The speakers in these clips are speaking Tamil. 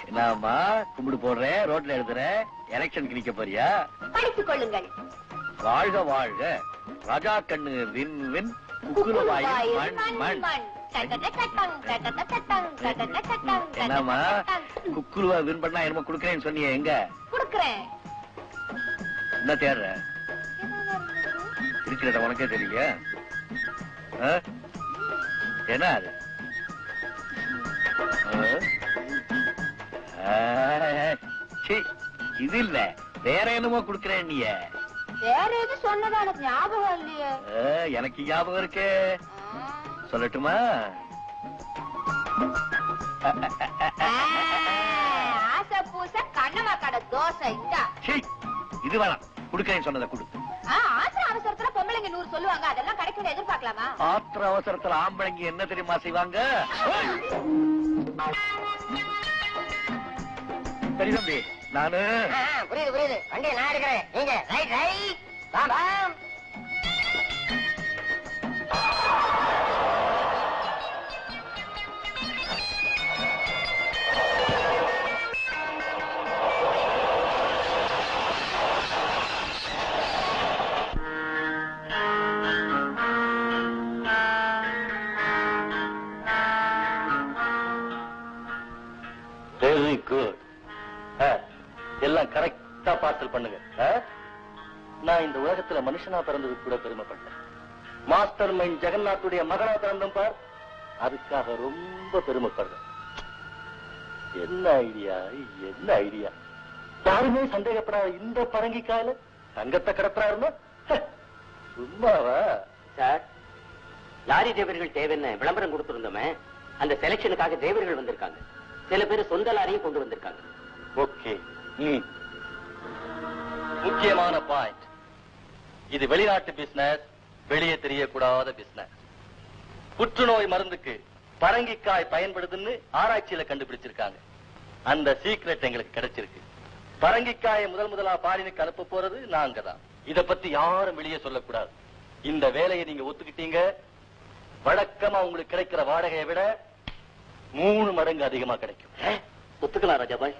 என்னம்மா கும்பிடு போடுறேன், ரோட்ல எழுதுறேன், எலெக்ஷனுக்கு நிக்க போறியா? படித்துக் கொள்ளுங்கள். வாழ்க வாழ்க, ராஜா கண்ணு வின் வின், குக்குலவாயில் மண் மண். என்னம்மா குக்குலுவா வின் பண்ணா என்னமோ குடுக்கறேன்னு சொன்னியே, எங்க குடுக்கறேன்? என்ன தேடுற? இருக்கிறத உனக்கே தெரியல. என்ன அது? இது இல்ல, வேற என்னமோ குடுக்கறேன். நீ வேற எது சொன்னதா எனக்கு ஞாபகம் இல்லையே. எனக்கு ஞாபகம் இருக்கே, சொல்லட்டுமா? ஆசை பூச கண்ணமா கடை தோசை. இது வேணாம், குடுக்கறேன்னு சொன்னதை குடு. ஆத்திர அவசரத்துல பொம்பளைங்க 100 சொல்லுவாங்க, அதெல்லாம் கிடைக்க எதிர்பார்க்கலாமா? ஆத்திர அவசரத்துல ஆம்பளைங்க என்ன தெரியுமா செய்வாங்க? சரி தம்பி, நானு புரியுது புரியுது, வண்டியை நான் எடுக்கிறேன், நீங்க ரைட் ரைட் பாம். Very good. எல்லாம் கரெக்டா பார்சல் பண்ணுங்க. நான் இந்த உலகத்துல மனுஷனா பிறந்ததுக்கு கூட பெருமைப்பட்டேன். மாஸ்டர் மைண்ட் ஜெகநாத்துடைய மகனா பிறந்தம் பார், அதுக்காக ரொம்ப பெருமைப்படுறேன். என்ன ஐடியா, என்ன ஐடியா! யாருமே சந்தேகப்படாத இந்த பரங்கிக்கால தங்கத்தை கடத்துறாருன்னா சும்மாவா? சார், லாரி டிரைவர்கள் தேவைன்னு விளம்பரம் கொடுத்திருந்தோமே, அந்த செலக்ஷனுக்காக டிரைவர்கள் வந்திருக்காங்க. சில பேர் சொந்த லாரியும் கொண்டு வந்திருக்காங்க. ஓகே, முக்கியமான பாயிண்ட். இது வெளிநாட்டு பிசினஸ், வெளியே தெரியக்கூடாத பிசினஸ். புற்றுநோய் மருந்துக்கு பரங்கிக்காய் பயன்படுதுன்னு ஆராய்ச்சியில கண்டுபிடிச்சிருக்காங்க. அந்த சீக்ரெட் எங்களுக்கு கிடைச்சிருக்கு. பரங்கிக்காயை முதலா பாரினுக்கு அனுப்ப போறது நாங்க தான். இத பத்தி யாரும் வெளியே சொல்லக்கூடாது. இந்த வேலையை நீங்க ஒத்துக்கிட்டீங்க, வழக்கமா உங்களுக்கு கிடைக்கிற வாடகையை விட 3 மடங்கு அதிகமா கிடைக்கும். ஒத்துக்கலாம் ராஜாபாய்.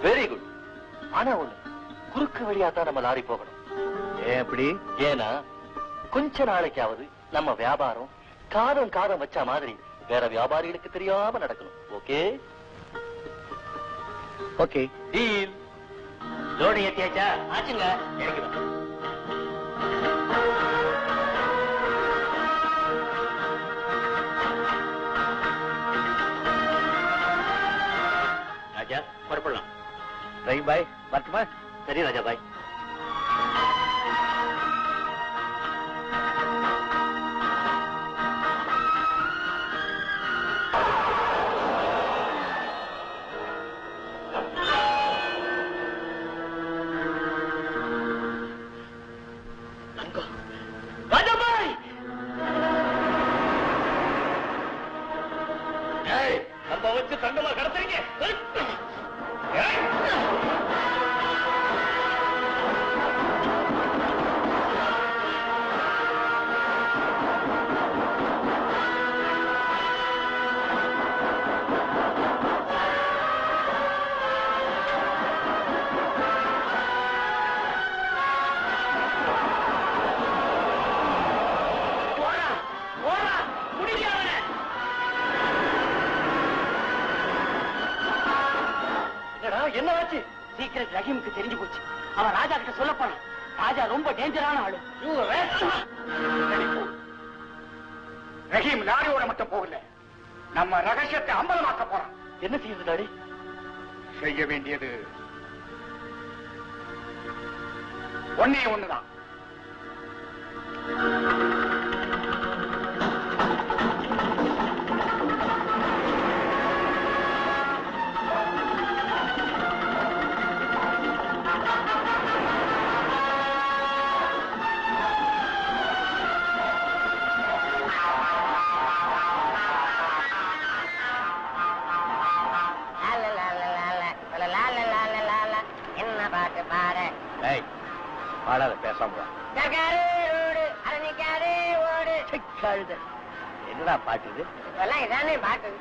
Very good. ஆனா ஒண்ணு, குறுக்கு வழியா தான் நம்ம லாரி போகணும். ஏன் அப்படி? ஏன்னா கொஞ்ச நாளைக்காவது நம்ம வியாபாரம் காதம் வச்ச மாதிரி வேற வியாபாரிகளுக்கு தெரியாம நடக்கணும். Okay okay, deal. லோடு ஏத்தியாச்சா? ஆச்சுங்க. ராஜா, புறப்படலாம். ரைட் பாய், வரட்டுமா? சரி ராஜா பாய். நம்ம வச்சு தங்கமா கடத்துறீங்க. என்ன ஆச்சு? சீக்கிரம் ரஹீமுக்கு தெரிஞ்சு போச்சு. அவன் ராஜா கிட்ட சொல்ல போறான். ராஜா ரொம்ப டேஞ்சரான ஆளு. ரஹீம் லாரியோட மட்டும் போகல, நம்ம ரகசியத்தை அம்பலமாக்க போறான். என்ன செய்யுது டாடி? செய்ய வேண்டியது ஒன்னே ஒண்ணுதான். பாடாத, பேசாம என்னடா பாட்டு இது? இதானே பாட்டு.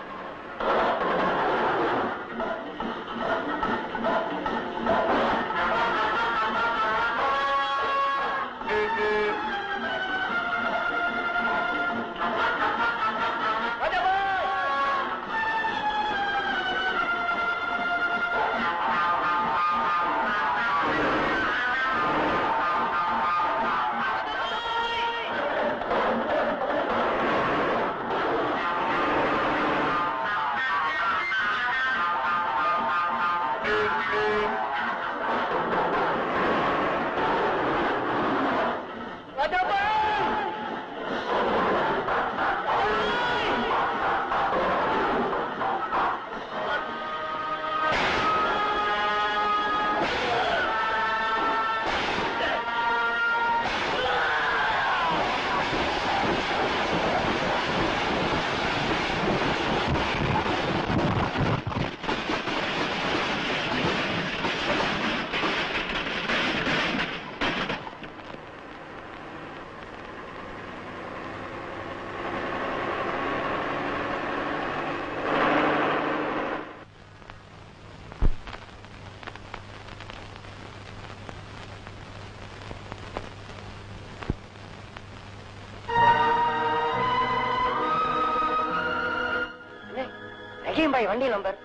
பாய் வண்டி நம்பர்.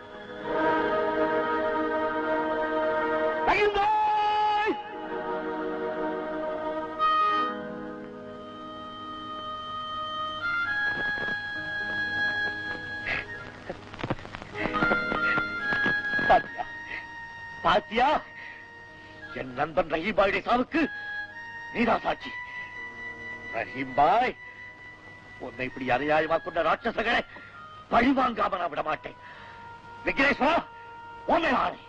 பாத்தியா, என் நண்பன் ரஹீம் பாயுடைய சாவுக்கு நீதான் சாட்சி. ரஹீம் பாய், உன்னை இப்படி அநியாயமா கொண்ட ராட்சசங்களை பழிவாங்காம நான் விட மாட்டேன். விக்னேஸ்வரா, உன்னை ஆணை.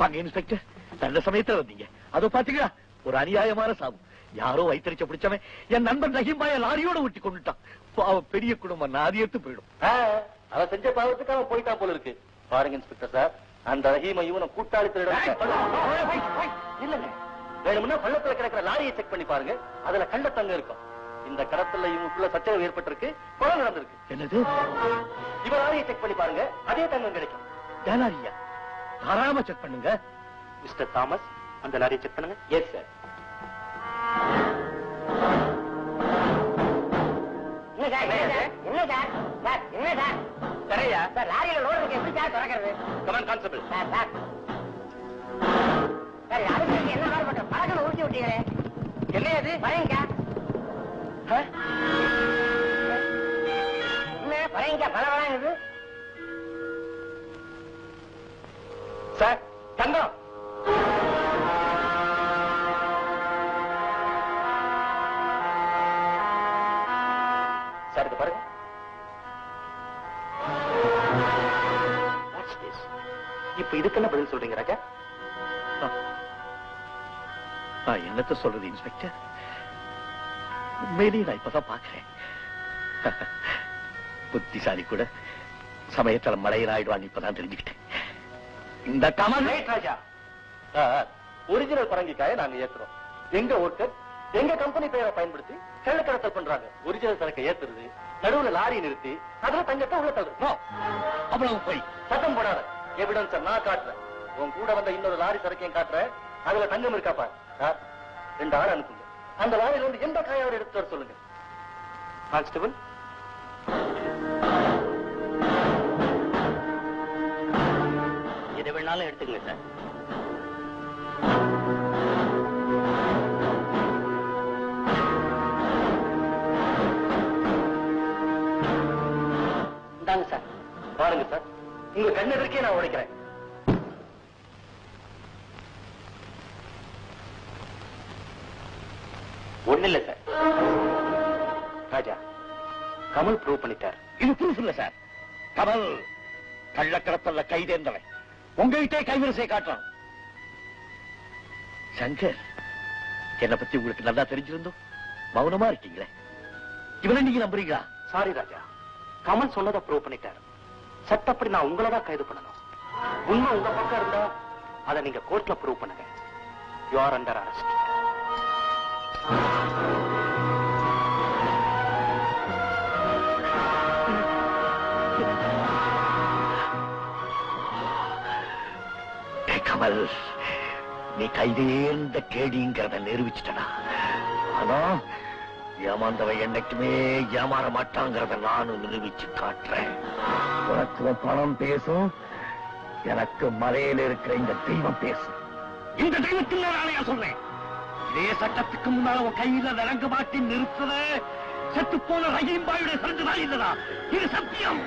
வாங்க இன்ஸ்பெக்டர், நல்ல சமயத்துல வந்தீங்க. அதோ பாத்தீங்களா, ஒரு அநியாயமான சாவு. யாரோ வைத்தறிச்ச பிடிச்சவன் என் நண்பன் ரஹீம் பாய லாரியோட ஊட்டி கொண்டுட்டான். பாவம், பெரிய குடும்பம், நாதி எடுத்து போயிடும். அவன் செஞ்ச பாவத்துக்கு அவன் போயிட்டான் போல இருக்கு. பாருங்க இன்ஸ்பெக்டர் சார், அந்த ரஹீமை இவனை கூட்டாளி இல்லங்க, வேணும்னா பள்ளத்துல கிடக்கிற லாரியை செக் பண்ணி பாருங்க, அதுல கள்ளத்தங்க இருக்கும். இந்த கடத்துல இவங்களுக்குள்ள சச்சரவு ஏற்பட்டிருக்கு, கொலை நடந்திருக்கு. என்னது? இவ லாரியை செக் பண்ணி பாருங்க, அதே தங்கம் கிடைக்கும். லாரியா? தாராளமா செக் பண்ணுங்க. மிஸ்டர் தாமஸ், அந்த லாரியை செக் பண்ணுங்க. Yes sir. என்ன சார்? சார் என்ன சார்? சரியா சார், லாரியில லோடு இருக்கு, எப்படி சார் திறக்கிறது? Come on constable. Sir sir sir, அதுக்கு நீங்க என்ன மாதிரி பண்ற? பழக்கம் ஊற்றி விட்டீங்களே, என்ன அது? பழையங்க என்ன பழையங்க பழவழங்குது? சார், தங்கம். சார், இது பாருங்க. இப்ப இதுக்கு என்ன பதில் சொல்றீங்க ராஜா? என்னத்த சொல்றது இன்ஸ்பெக்டர், உண்மையிலேயே நான் இப்பதான் பாக்குறேன். புத்திசாலி கூட சமயத்துல மழையில் ஆயிடுவான்னு இப்பதான் தெரிஞ்சுக்கிட்டேன். இந்த கமல் ராஜா, ஒரிஜினல் பரங்கிக்காய நாங்க ஏத்துறோம். எங்க ஒர்க்கர் எங்க கம்பெனி பெயரை பயன்படுத்தி கள்ளக்கடத்தல் பண்றாங்க. ஒரிஜினல் சரக்கை ஏத்துறது, நடுவுல லாரி நிறுத்தி அதுல தங்கத்தை உள்ள தள்ளுது. அவ்வளவு போய் சத்தம் போடாத. எவிடன்ஸ் நான் காட்டுறேன். உன் கூட வந்த இன்னொரு லாரி சரக்கையும் காட்டுறேன், அதுல தங்கம் இருக்காப்பா. சார், 2 ஆள் அனுப்புங்க. அந்த லாரியில இருந்து எந்த காயோட எடுத்து வர சொல்லுங்க. கான்ஸ்டபிள், எதை வேணாலும் எடுத்துங்க சார். இந்தாங்க சார். பாருங்க சார், உங்க கண்ணெதிர்க்கே நான் உடைக்கிறேன். ஒண்ணு இல்ல சார். ராஜா, கமல் ப்ரூவ் பண்ணிட்டார். இது ப்ரூஃப் இல்ல சார். கமல் கள்ளக்கடத்தல்ல என்னை பத்தி உங்களுக்கு நல்லா தெரிஞ்சிருந்தோம் மௌனமா இருக்கீங்களே. இவனை நீங்க நம்புறீங்களா? சாரி ராஜா, கமல் சொன்னதை ப்ரூவ் பண்ணிட்டாரு. சட்டப்படி நான் உங்களை தான் கைது பண்ணணும். உண்மை உங்க பக்கம் இருந்தா அதை நீங்க கோர்ட்ல ப்ரூவ் பண்ணுங்க. You are under arrest. Kamal, நீ கைதேர்ந்த கேடிங்கிறத நிரூபிச்சுட்டா. ஆனா ஏமாந்தவன் என்னைக்குமே ஏமாற மாட்டாங்கிறத நானும் நிரூபிச்சு காட்டுறேன். உனக்கு பணம் பேசும், எனக்கு மலையில இருக்கிற இந்த தெய்வம் பேசும். இந்த தெய்வத்தில் நாளையா சொல்றேன், இதே சட்டத்துக்கு முன்னால உன் கையில விளங்க மாட்டி நிறுத்துற செத்து போன ரஹீம் பாயுடைய சரண்டுதான் இல்லதா? இது சத்தியம்.